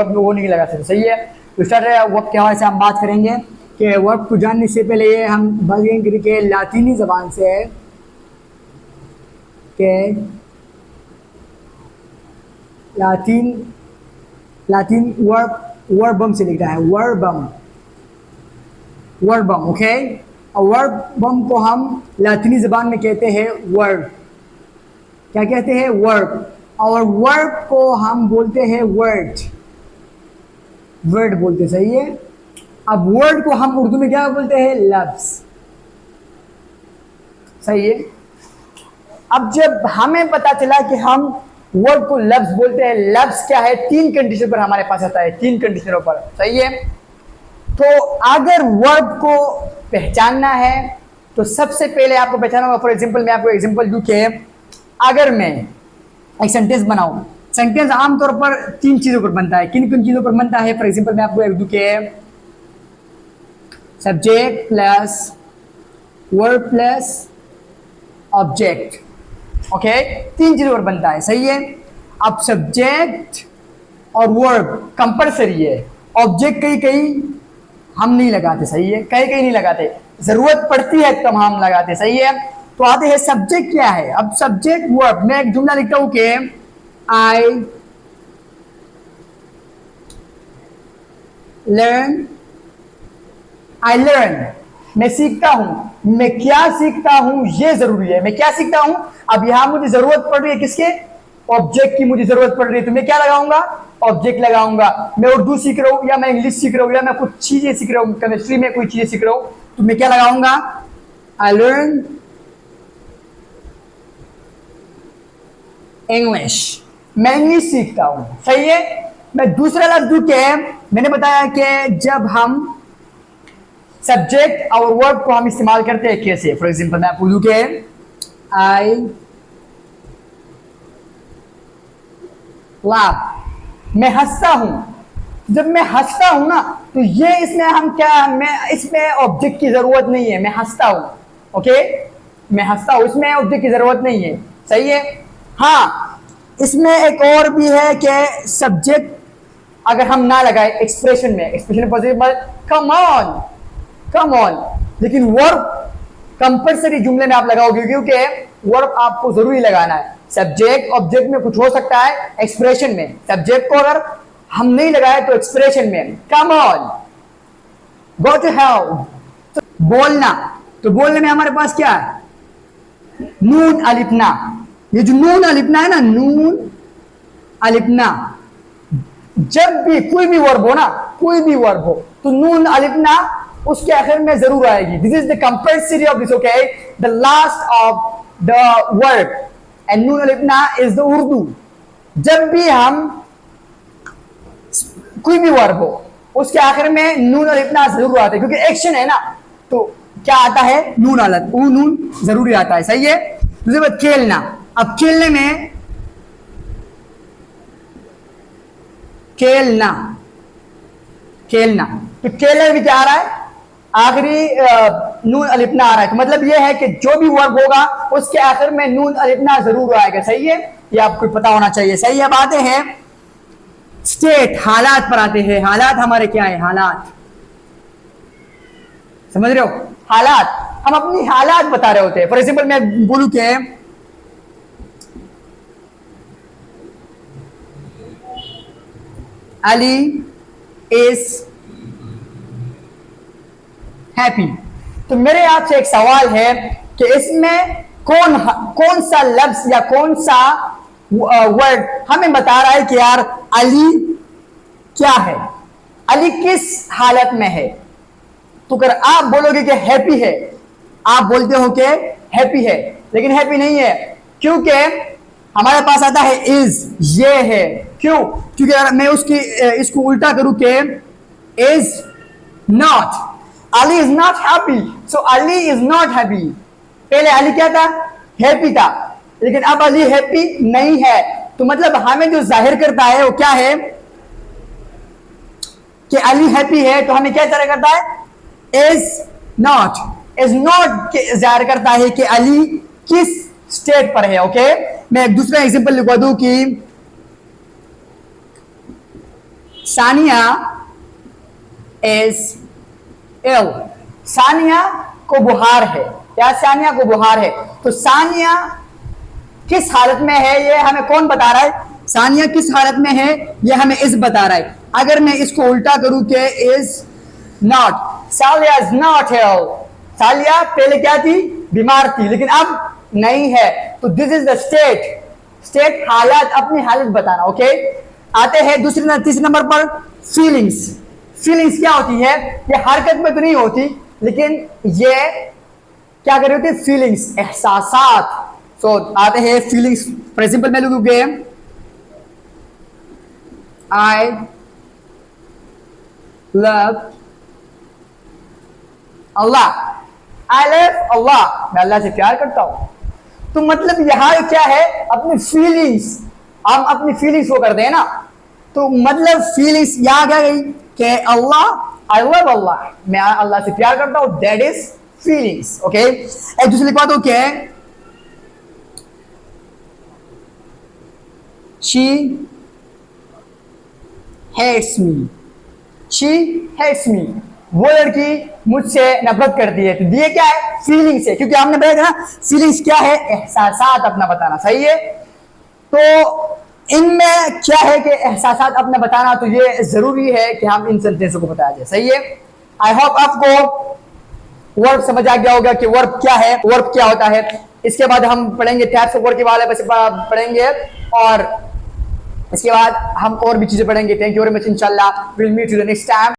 वो नहीं लगा सकते, सही है। तो स्टार्ट वर्ब के हवाले से हम बात करेंगे कि वर्ब को जानने से पहले ये हम बात करेंगे कि लातीनी ज़बान से है कि लातीन वर्बम से लिखा है, वर्बम, ओके। और वर्बम को हम लातीनी ज़बान में कहते हैं वर्ब। क्या कहते हैं? वर्ब। और वर्ब को हम बोलते हैं वर्ड बोलते, सही है। अब वर्ड को हम उर्दू में क्या बोलते हैं? लफ्ज, सही है। अब जब हमें पता चला कि हम वर्ड को लफ्ज बोलते हैं, लफ्ज क्या है? 3 कंडीशन पर हमारे पास आता है, 3 कंडीशनों पर, सही है। तो अगर वर्ब को पहचानना है तो सबसे पहले आपको पहचानना होगा। फॉर एग्जांपल मैं आपको एग्जांपल दूं कि अगर मैं एक सेंटेंस बनाऊं, सेंटेंस आमतौर पर 3 चीजों पर बनता है। किन किन चीजों पर बनता है? फॉर एग्जांपल मैं आपको एक दूं कि subject plus verb plus object, okay. 3 चीजों पर बनता है, सही है। अब सब्जेक्ट और वर्ब कंपलसरी है, ऑब्जेक्ट कहीं कहीं हम नहीं लगाते, सही है, कहीं कहीं नहीं लगाते, जरूरत पड़ती है तब हम लगाते, सही है। तो आते हैं सब्जेक्ट क्या है। अब सब्जेक्ट वर्ब, मैं एक जुमला लिखता हूं कि आई लर्न, मैं सीखता हूं। मैं क्या सीखता हूं ये जरूरी है, मैं क्या सीखता हूं। अब यहां मुझे जरूरत पड़ रही है किसके? ऑब्जेक्ट की मुझे जरूरत पड़ रही है, तो मैं क्या लगाऊंगा? ऑब्जेक्ट लगाऊंगा। मैं उर्दू सीख रहा हूं या मैं इंग्लिश सीख रहा हूं या मैं कुछ चीजें सीख रहा हूं, केमिस्ट्री में कोई चीजें सीख रहा हूं, तो मैं क्या लगाऊंगा? आई लर्न इंग्लिश, मैं इंग्लिश सीखता हूं, सही है। मैं दूसरा लफ्ज दूं कि मैंने बताया कि जब हम सब्जेक्ट और वर्ब को हम इस्तेमाल करते हैं कैसे। फॉर एग्जांपल मैं आपको दूं कि आई लाफ, मैं हंसता हूं। जब मैं हंसता हूं ना, तो ये इसमें हम क्या, मैं इसमें ऑब्जेक्ट की जरूरत नहीं है, मैं हंसता हूं, ओके, मैं हंसता हूं, इसमें ऑब्जेक्ट की जरूरत नहीं है, सही है। हाँ, इसमें एक और भी है कि सब्जेक्ट अगर हम ना लगाए एक्सप्रेशन में, एक्सप्रेशन पॉजिटिव, कम ऑन, लेकिन वर्ब कंपलसरी जुमले में आप लगाओगे, क्योंकि वर्ब आपको जरूरी लगाना है। सब्जेक्ट ऑब्जेक्ट में कुछ हो सकता है, एक्सप्रेशन में सब्जेक्ट को अगर हम नहीं लगाए तो एक्सप्रेशन में come on, go to help, बोलना। तो बोलने में हमारे पास क्या है? नून अलिफना। ये जो नून अलिफना है ना, नून अलिफना, जब भी कोई भी वर्ब हो ना, कोई भी वर्ब हो, तो नून अलिफना उसके आखिर में जरूर आएगी। This is the compulsory of this, okay, the last of the verb, and नून अलिफना इज द उर्दू। जब भी हम कोई भी वर्ब हो उसके आखिर में नून अलिफना जरूर आता है, क्योंकि एक्शन है ना, तो क्या आता है? नून अलग, वो नून जरूरी आता है, सही है। दूसरी बात खेलना। अब खेलने में खेलना, तो खेलने में क्या आ रहा है? आखिरी नून अलिफना आ रहा है। तो मतलब यह है कि जो भी वर्ब होगा उसके आखिर में नून अलिफना जरूर आएगा, सही है। ये आपको पता होना चाहिए, सही है। बातें हैं स्टेट, हालात पर आते हैं। हालात हमारे क्या है? हालात, समझ रहे हो? हालात, हम अपनी हालात बता रहे होते हैं। फॉर एग्जांपल मैं बोलूं कि अली इज हैप्पी, तो मेरे आपसे एक सवाल है कि इसमें कौन सा लफ्ज या कौन सा वर्ड हमें बता रहा है कि यार अली क्या है, अली किस हालत में है। तो अगर आप बोलोगे कि हैप्पी है, आप बोलते हो कि हैप्पी है, लेकिन हैप्पी नहीं है, क्योंकि हमारे पास आता है इज, ये है। क्यों? क्योंकि अगर मैं इसको उल्टा करूं कि is not, Ali is not happy, so Ali is not happy. पहले अली क्या था? हैप्पी था, लेकिन अब अली हैप्पी नहीं है। तो मतलब हमें जो जाहिर करता है वो क्या है कि अली हैप्पी है, तो हमें क्या जाहिर करता है? इज नॉट जाहिर करता है कि अली किस स्टेट पर है, ओके। मैं एक दूसरा एग्जांपल लिखवा दूं कि सानिया इज इल, सानिया को बुखार है, या सानिया को बुखार है। तो सानिया किस हालत में है ये हमें कौन बता रहा है? सानिया किस हालत में है ये हमें इस बता रहा है। अगर मैं इसको उल्टा करूं कि इज नॉट, सालिया इज नॉट इल, सालिया पहले क्या थी? बीमार थी, लेकिन अब नहीं है। तो this is the state, state हालत, अपनी हालत बताना। ओके, आते हैं तीसरे नंबर पर फीलिंग्स। फीलिंग्स क्या होती है? ये हरकत में तो नहीं होती, लेकिन ये क्या कर रही होती है? फीलिंग्स, एहसासात। सो आते हैं फीलिंग्स। फॉर एग्जाम्पल मैं लिखूंगे I love Allah, I love अल्लाह, मैं अल्लाह से प्यार करता हूं। तो मतलब यहां क्या है? अपनी फीलिंग्स, हम अपनी फीलिंग्स को करते हैं ना, तो मतलब फीलिंग्स यहां क्या गई कि अल्लाह, आई लव अल्लाह, मैं अल्लाह से प्यार करता हूं, दैट इज फीलिंग्स। ओके, एक दूसरी बात हो क्या है? She hates me, she hates me, वो लड़की मुझसे नफरत करती है। तो ये क्या है? फीलिंग्स है, क्योंकि हमने बताया था ना फीलिंग्स क्या है? एहसासात अपना बताना। सही है, तो इनमें क्या है कि एहसासात अपना बताना, तो ये जरूरी है कि हम इन सेंटेंसों को बताया जाए। सही है, आई होप आपको वर्ब समझ आ गया होगा कि वर्ब क्या है, वर्ब क्या होता है। इसके बाद हम पढ़ेंगे टाइप्स ऑफ वर्ब के बारे में पढ़ेंगे, और इसके बाद हम और भी चीजें पढ़ेंगे। थैंक यू वेरी मच, इंशाल्लाह will meet you the next time.